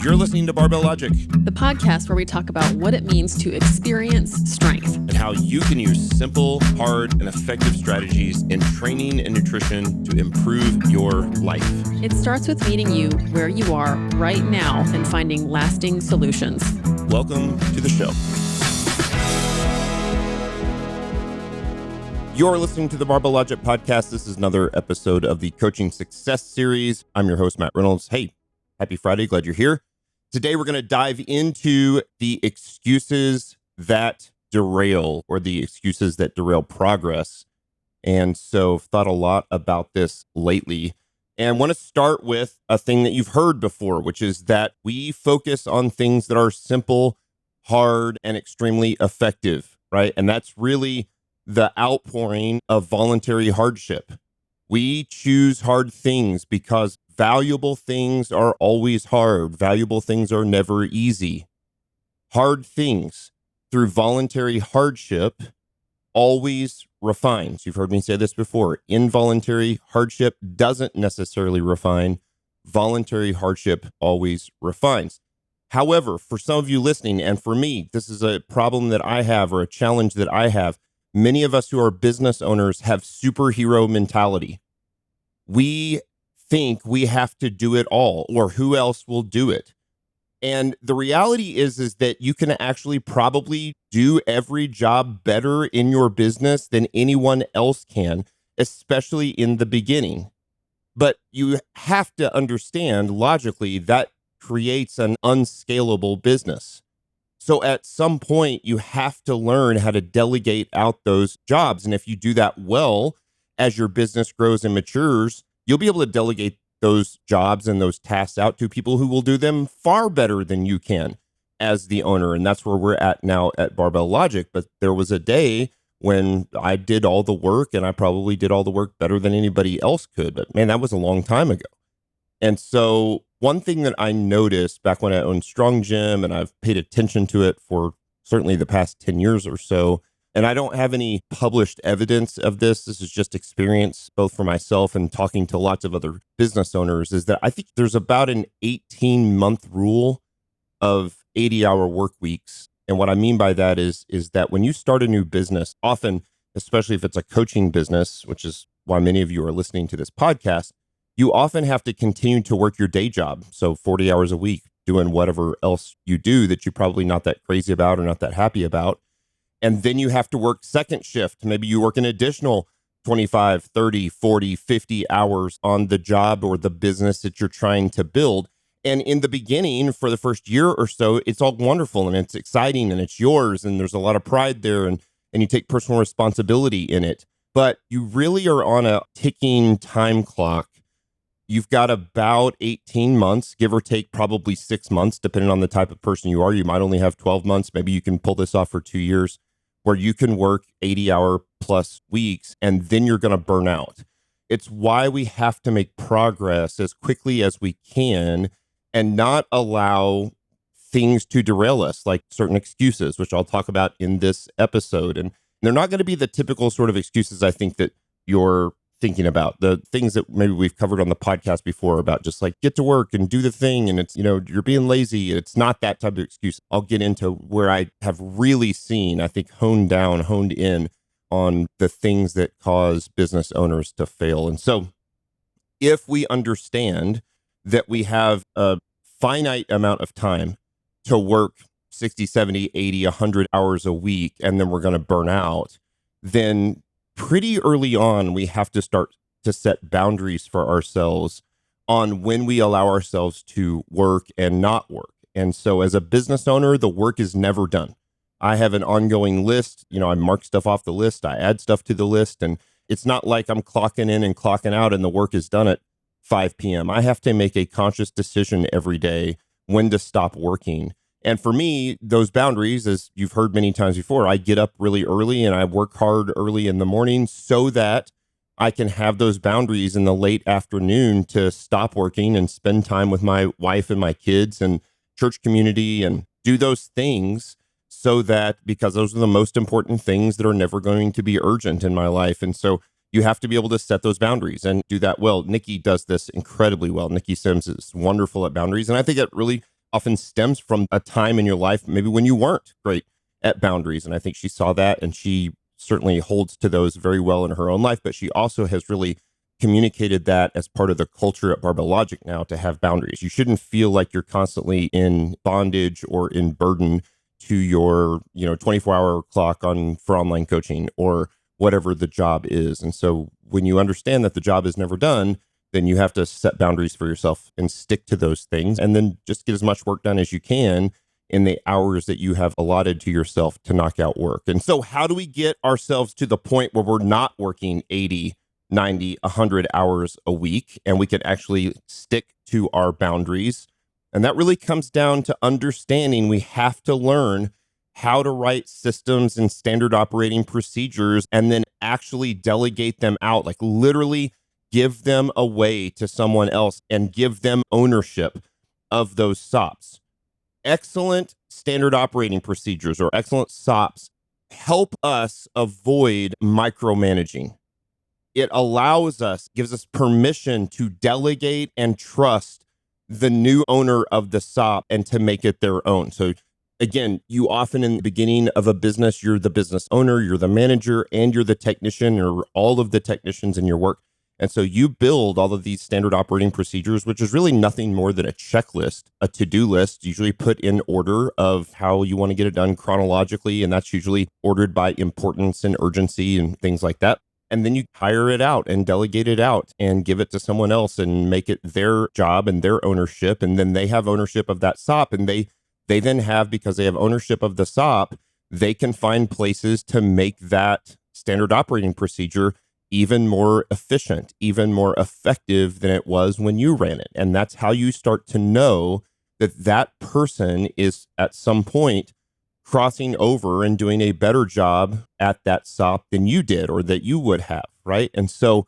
You're listening to Barbell Logic, the podcast where we talk about what it means to experience strength and how you can use simple, hard, and effective strategies in training and nutrition to improve your life. It starts with meeting you where you are right now and finding lasting solutions. Welcome to the show. You're listening to the Barbell Logic podcast. This is another episode of the Coaching Success Series. I'm your host, Matt Reynolds. Hey, happy Friday. Glad you're here. Today, we're going to dive into the excuses that derail, or the excuses that derail progress. And so I've thought a lot about this lately, and want to start with a thing that you've heard before, which is that we focus on things that are simple, hard, and extremely effective, right? And that's really the outpouring of voluntary hardship. We choose hard things because valuable things are always hard. Valuable things are never easy. Hard things through voluntary hardship always refines. You've heard me say this before. Involuntary hardship doesn't necessarily refine. Voluntary hardship always refines. However, for some of you listening, and for me, this is a problem that I have, or a challenge that I have. Many of us who are business owners have superhero mentality. We think we have to do it all, or who else will do it? And the reality is that you can actually probably do every job better in your business than anyone else can, especially in the beginning. But you have to understand logically that creates an unscalable business. So at some point, you have to learn how to delegate out those jobs. And if you do that well, as your business grows and matures, you'll be able to delegate those jobs and those tasks out to people who will do them far better than you can as the owner. And that's where we're at now at Barbell Logic. But there was a day when I did all the work, and I probably did all the work better than anybody else could. But man, that was a long time ago. And so one thing that I noticed back when I owned Strong Gym, and I've paid attention to it for certainly the past 10 years or so, and I don't have any published evidence of this. This is just experience, both for myself and talking to lots of other business owners, is that I think there's about an 18-month rule of 80-hour work weeks. And what I mean by that is that when you start a new business, often, especially if it's a coaching business, which is why many of you are listening to this podcast, you often have to continue to work your day job. So 40 hours a week, doing whatever else you do that you're probably not that crazy about or not that happy about. And then you have to work second shift. Maybe you work an additional 25, 30, 40, 50 hours on the job or the business that you're trying to build. And in the beginning, for the first year or so, it's all wonderful and it's exciting and it's yours. And there's a lot of pride there, and you take personal responsibility in it. But you really are on a ticking time clock. You've got about 18 months, give or take probably 6 months, depending on the type of person you are. You might only have 12 months. Maybe you can pull this off for 2 years, where you can work 80-hour plus weeks, and then you're going to burn out. It's why we have to make progress as quickly as we can and not allow things to derail us, like certain excuses, which I'll talk about in this episode. And they're not going to be the typical sort of excuses I think that you're thinking about, the things that maybe we've covered on the podcast before about just like get to work and do the thing. And it's, you're being lazy. It's not that type of excuse. I'll get into where I have really seen, I think, honed in on the things that cause business owners to fail. And so if we understand that we have a finite amount of time to work 60, 70, 80, 100 hours a week, and then we're going to burn out, then pretty early on, we have to start to set boundaries for ourselves on when we allow ourselves to work and not work. And so as a business owner, the work is never done. I have an ongoing list. I mark stuff off the list. I add stuff to the list. And it's not like I'm clocking in and clocking out and the work is done at 5 p.m. I have to make a conscious decision every day when to stop working. And for me, those boundaries, as you've heard many times before, I get up really early and I work hard early in the morning so that I can have those boundaries in the late afternoon to stop working and spend time with my wife and my kids and church community and do those things, so that, because those are the most important things that are never going to be urgent in my life. And so you have to be able to set those boundaries and do that well. Nikki does this incredibly well. Nikki Sims is wonderful at boundaries. And I think it really often stems from a time in your life, maybe when you weren't great at boundaries. And I think she saw that, and she certainly holds to those very well in her own life, but she also has really communicated that as part of the culture at Barbell Logic now, to have boundaries. You shouldn't feel like you're constantly in bondage or in burden to your, 24-hour clock for online coaching or whatever the job is. And so when you understand that the job is never done, then you have to set boundaries for yourself and stick to those things, and then just get as much work done as you can in the hours that you have allotted to yourself to knock out work. And so how do we get ourselves to the point where we're not working 80, 90, 100 hours a week, and we can actually stick to our boundaries? And that really comes down to understanding we have to learn how to write systems and standard operating procedures, and then actually delegate them out, like literally give them away to someone else and give them ownership of those SOPs. Excellent standard operating procedures or excellent SOPs help us avoid micromanaging. It gives us permission to delegate and trust the new owner of the SOP and to make it their own. So again, you often in the beginning of a business, you're the business owner, you're the manager, and you're the technician, or all of the technicians in your work. And so you build all of these standard operating procedures, which is really nothing more than a checklist, a to-do list, usually put in order of how you want to get it done chronologically. And that's usually ordered by importance and urgency and things like that. And then you hire it out and delegate it out and give it to someone else and make it their job and their ownership. And then they have ownership of that SOP, and they then have, because they have ownership of the SOP, they can find places to make that standard operating procedure even more efficient, even more effective than it was when you ran it. And that's how you start to know that that person is at some point crossing over and doing a better job at that SOP than you did or that you would have, right? And so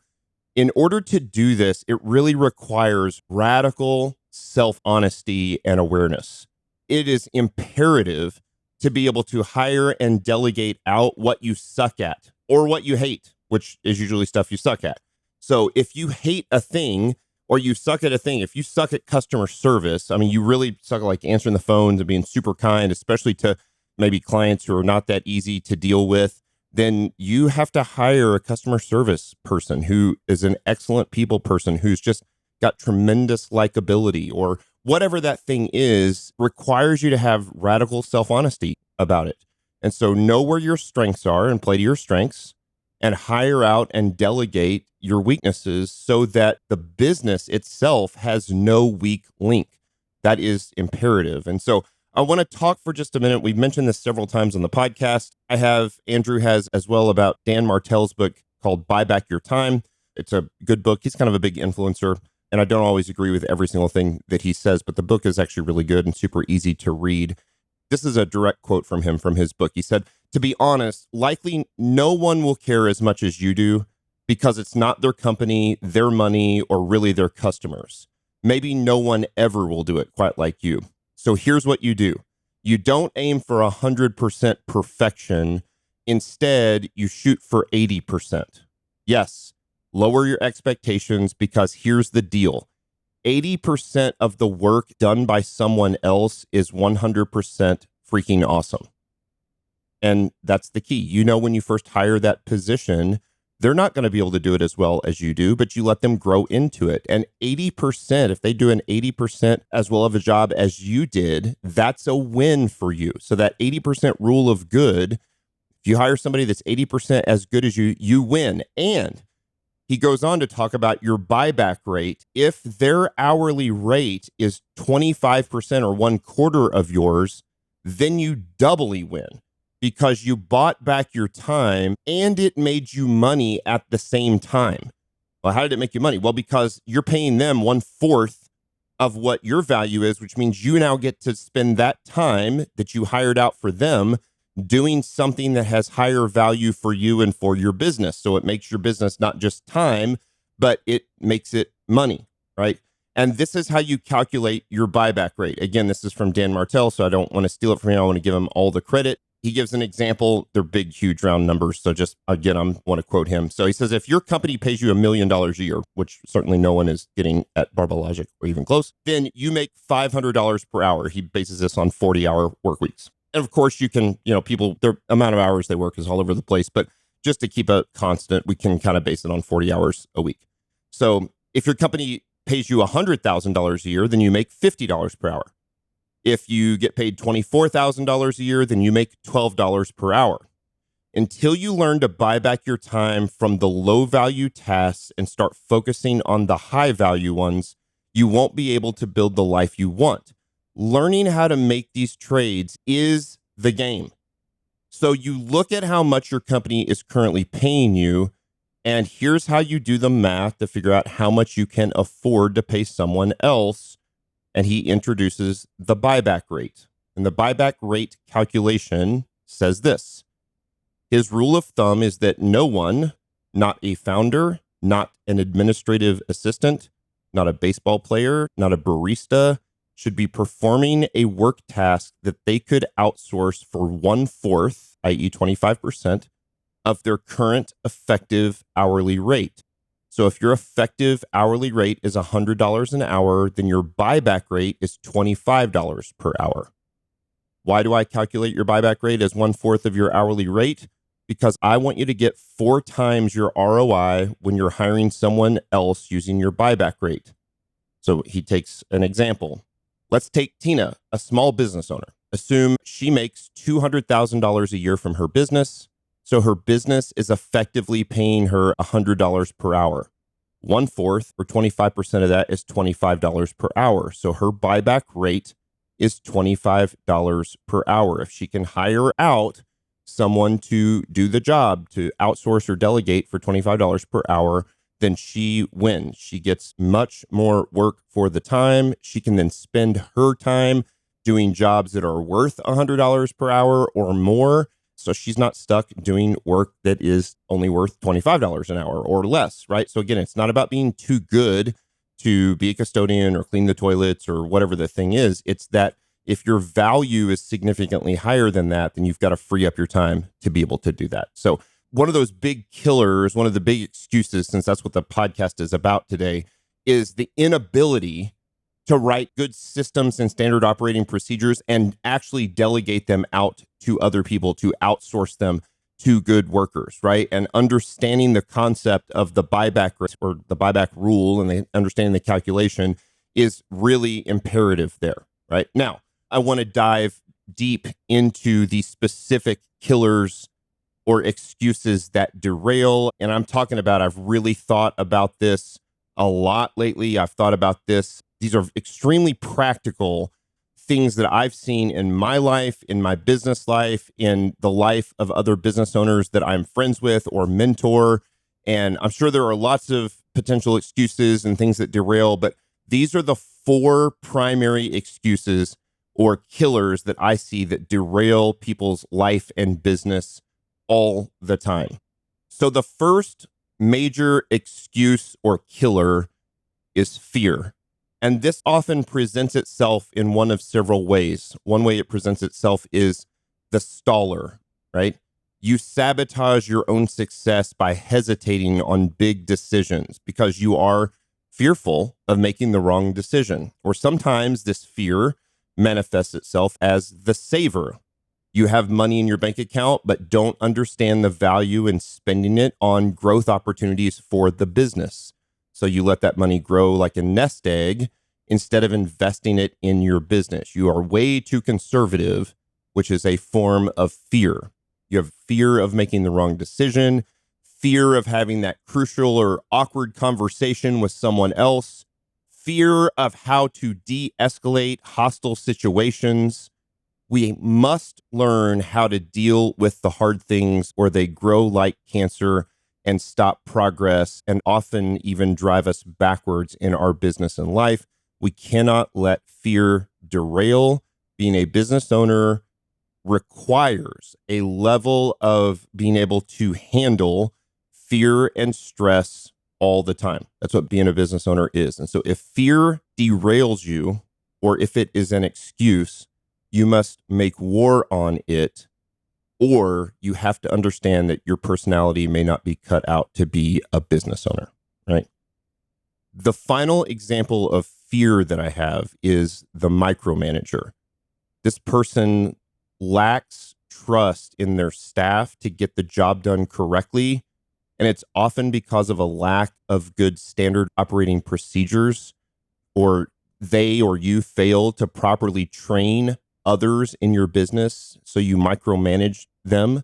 in order to do this, it really requires radical self-honesty and awareness. It is imperative to be able to hire and delegate out what you suck at or what you hate, which is usually stuff you suck at. So if you hate a thing or you suck at a thing, if you suck at customer service, I mean, you really suck at like answering the phones and being super kind, especially to maybe clients who are not that easy to deal with, then you have to hire a customer service person who is an excellent people person, who's just got tremendous likability, or whatever that thing is, requires you to have radical self-honesty about it. And so know where your strengths are and play to your strengths, and hire out and delegate your weaknesses so that the business itself has no weak link. That is imperative. And so I want to talk for just a minute. We've mentioned this several times on the podcast. Andrew has as well, about Dan Martell's book called Buy Back Your Time. It's a good book. He's kind of a big influencer, and I don't always agree with every single thing that he says, but the book is actually really good and super easy to read. This is a direct quote from him from his book. He said, "To be honest, likely no one will care as much as you do, because it's not their company, their money, or really their customers. Maybe no one ever will do it quite like you. So here's what you do. You don't aim for 100% perfection. Instead, you shoot for 80%. Yes, lower your expectations, because here's the deal. 80% of the work done by someone else is 100% freaking awesome." And that's the key. You know, when you first hire that position, they're not going to be able to do it as well as you do, but you let them grow into it. And 80%, if they do an 80% as well of a job as you did, that's a win for you. So that 80% rule of good, if you hire somebody that's 80% as good as you, you win. And he goes on to talk about your buyback rate. If their hourly rate is 25% or 1/4 of yours, then you doubly win, because you bought back your time and it made you money at the same time. Well, how did it make you money? Well, because you're paying them 1/4 of what your value is, which means you now get to spend that time that you hired out for them doing something that has higher value for you and for your business. So it makes your business not just time, but it makes it money, right? And this is how you calculate your buyback rate. Again, this is from Dan Martell, so I don't want to steal it from him. I want to give him all the credit. He gives an example. They're big, huge round numbers. So just again, I want to quote him. So he says, if your company pays you $1 million a year, which certainly no one is getting at Barbell Logic or even close, then you make $500 per hour. He bases this on 40-hour work weeks. And of course, you can, people, their amount of hours they work is all over the place. But just to keep it constant, we can kind of base it on 40 hours a week. So if your company pays you $100,000 a year, then you make $50 per hour. If you get paid $24,000 a year, then you make $12 per hour. Until you learn to buy back your time from the low value tasks and start focusing on the high value ones, you won't be able to build the life you want. Learning how to make these trades is the game. So you look at how much your company is currently paying you, and here's how you do the math to figure out how much you can afford to pay someone else. And he introduces the buyback rate. And the buyback rate calculation says this. His rule of thumb is that no one, not a founder, not an administrative assistant, not a baseball player, not a barista, should be performing a work task that they could outsource for 1/4, i.e. 25%, of their current effective hourly rate. So if your effective hourly rate is $100 an hour, then your buyback rate is $25 per hour. Why do I calculate your buyback rate as 1/4 of your hourly rate? Because I want you to get 4 times your ROI when you're hiring someone else using your buyback rate. So he takes an example. Let's take Tina, a small business owner. Assume she makes $200,000 a year from her business. So her business is effectively paying her $100 per hour. 1/4 or 25% of that is $25 per hour. So her buyback rate is $25 per hour. If she can hire out someone to do the job, to outsource or delegate for $25 per hour, then she wins. She gets much more work for the time. She can then spend her time doing jobs that are worth $100 per hour or more. So she's not stuck doing work that is only worth $25 an hour or less, right? So again, it's not about being too good to be a custodian or clean the toilets or whatever the thing is. It's that if your value is significantly higher than that, then you've got to free up your time to be able to do that. So one of those big killers, one of the big excuses, since that's what the podcast is about today, is the inability to write good systems and standard operating procedures and actually delegate them out to other people, to outsource them to good workers, right? And understanding the concept of the buyback or the buyback rule and the understanding the calculation is really imperative there, right? Now, I want to dive deep into the specific killers or excuses that derail. And I'm talking about, I've really thought about this a lot lately. I've thought about this. These are extremely practical things that I've seen in my life, in my business life, in the life of other business owners that I'm friends with or mentor. And I'm sure there are lots of potential excuses and things that derail, but these are the 4 primary excuses or killers that I see that derail people's life and business all the time. So the first major excuse or killer is fear. And this often presents itself in one of several ways. One way it presents itself is the staller, right? You sabotage your own success by hesitating on big decisions because you are fearful of making the wrong decision. Or sometimes this fear manifests itself as the saver. You have money in your bank account, but don't understand the value in spending it on growth opportunities for the business. So you let that money grow like a nest egg instead of investing it in your business. You are way too conservative, which is a form of fear. You have fear of making the wrong decision, fear of having that crucial or awkward conversation with someone else, fear of how to de-escalate hostile situations. We must learn how to deal with the hard things or they grow like cancer and stop progress and often even drive us backwards in our business and life. We cannot let fear derail. Being a business owner requires a level of being able to handle fear and stress all the time. That's what being a business owner is. And so if fear derails you, or if it is an excuse, you must make war on it or you have to understand that your personality may not be cut out to be a business owner, right? The final example of fear that I have is the micromanager. This person lacks trust in their staff to get the job done correctly. And it's often because of a lack of good standard operating procedures, or they or you fail to properly train others in your business. So you micromanage them,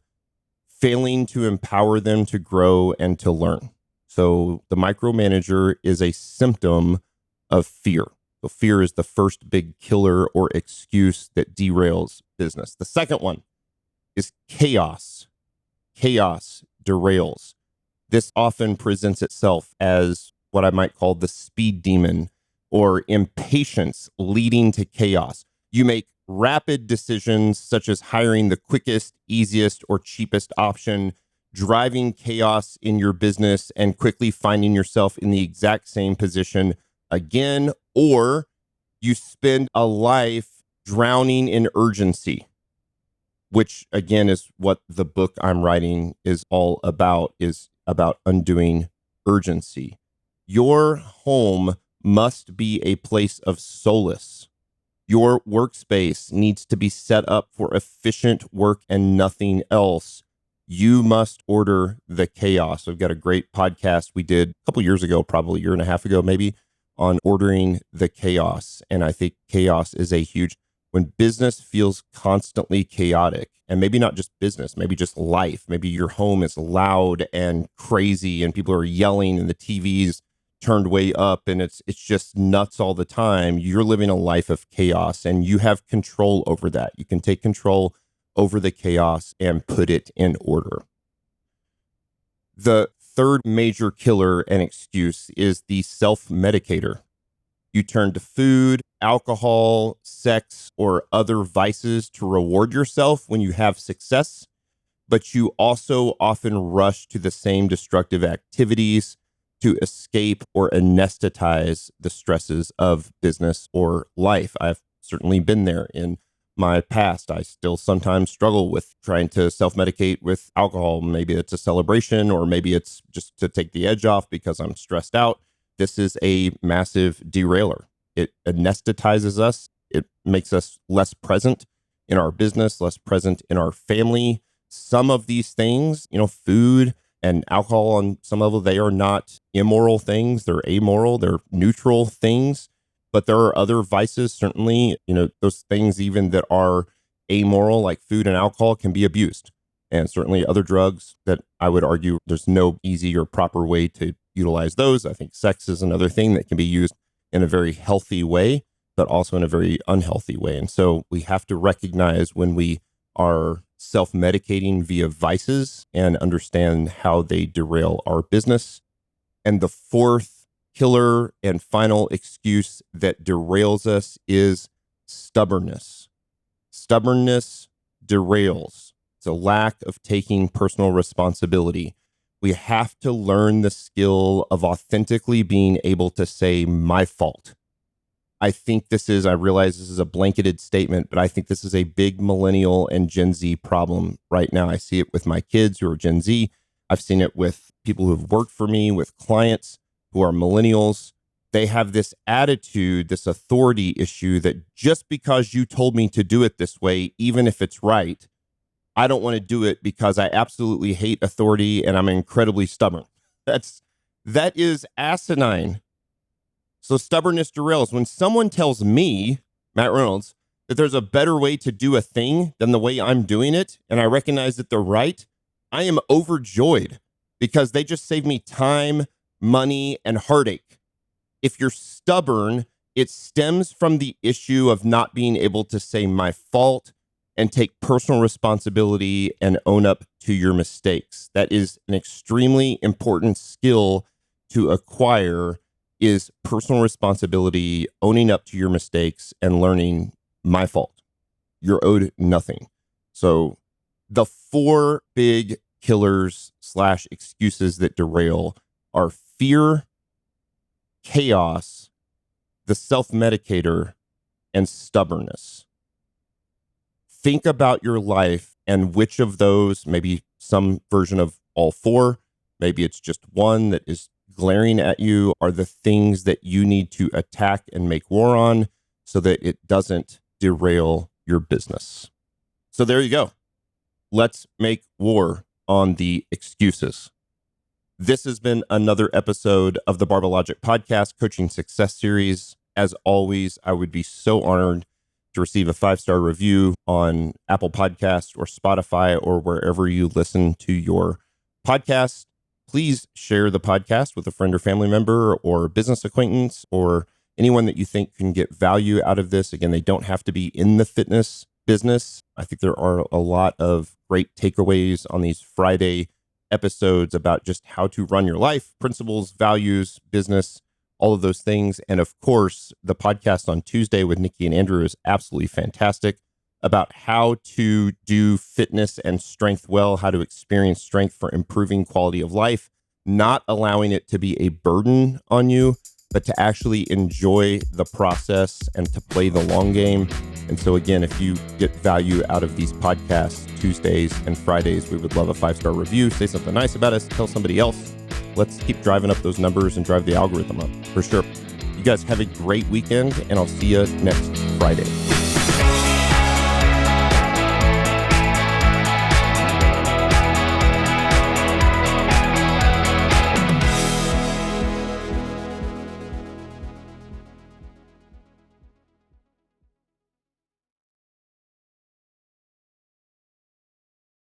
failing to empower them to grow and to learn. So the micromanager is a symptom of fear. So fear is the first big killer or excuse that derails business. The second one is chaos. Chaos derails. This often presents itself as what I might call the speed demon, or impatience leading to chaos. You make rapid decisions such as hiring the quickest, easiest, or cheapest option, driving chaos in your business and quickly finding yourself in the exact same position again, or you spend a life drowning in urgency, which again is what the book I'm writing is all about, is about undoing urgency. Your home must be a place of solace. Your workspace needs to be set up for efficient work and nothing else. You must order the chaos. We've got a great podcast we did a couple years ago, probably a year and a half ago, maybe, on ordering the chaos. And I think chaos is a huge, when business feels constantly chaotic, and maybe not just business, maybe just life, maybe your home is loud and crazy and people are yelling and the TV's turned way up and it's just nuts all the time. You're living a life of chaos and you have control over that. You can take control over the chaos and put it in order. The third major killer and excuse is the self-medicator. You turn to food, alcohol, sex, or other vices to reward yourself when you have success, but you also often rush to the same destructive activities to escape or anesthetize the stresses of business or life. I've certainly been there in my past. I still sometimes struggle with trying to self-medicate with alcohol. Maybe it's a celebration, or maybe it's just to take the edge off because I'm stressed out. This is a massive derailer. It anesthetizes us. It makes us less present in our business, less present in our family. Some of these things, food and alcohol on some level, they are not immoral things. They're amoral. They're neutral things. But there are other vices, certainly, those things even that are amoral, like food and alcohol, can be abused. And certainly other drugs that I would argue there's no easy or proper way to utilize those. I think sex is another thing that can be used in a very healthy way, but also in a very unhealthy way. And so we have to recognize when we are self-medicating via vices and understand how they derail our business. And the fourth killer and final excuse that derails us is stubbornness. Stubbornness derails. It's a lack of taking personal responsibility. We have to learn the skill of authentically being able to say, my fault. I realize this is a blanketed statement, but I think this is a big millennial and Gen Z problem right now. I see it with my kids who are Gen Z. I've seen it with people who've worked for me, with clients who are millennials. They have this attitude, this authority issue that just because you told me to do it this way, even if it's right, I don't want to do it because I absolutely hate authority and I'm incredibly stubborn. That is asinine. So stubbornness derails. When someone tells me, Matt Reynolds, that there's a better way to do a thing than the way I'm doing it, and I recognize that they're right, I am overjoyed because they just saved me time, money, and heartache. If you're stubborn, it stems from the issue of not being able to say my fault and take personal responsibility and own up to your mistakes. That is an extremely important skill to acquire, is personal responsibility, owning up to your mistakes and learning my fault. You're owed nothing. So the four big killers / excuses that derail are fear, chaos, the self-medicator, and stubbornness. Think about your life and which of those, maybe some version of all four, maybe it's just one that is glaring at you, are the things that you need to attack and make war on so that it doesn't derail your business. So there you go. Let's make war on the excuses. This has been another episode of the Barbell Logic podcast coaching success series. As always, I would be so honored to receive a 5-star review on Apple Podcasts or Spotify or wherever you listen to your podcast. Please share the podcast with a friend or family member or business acquaintance or anyone that you think can get value out of this. Again, they don't have to be in the fitness business. I think there are a lot of great takeaways on these Friday episodes about just how to run your life, principles, values, business, all of those things. And of course, the podcast on Tuesday with Nikki and Andrew is absolutely fantastic about how to do fitness and strength well, how to experience strength for improving quality of life, not allowing it to be a burden on you, but to actually enjoy the process and to play the long game. And so again, if you get value out of these podcasts, Tuesdays and Fridays, we would love a 5-star review. Say something nice about us, tell somebody else. Let's keep driving up those numbers and drive the algorithm up for sure. You guys have a great weekend, and I'll see you next Friday.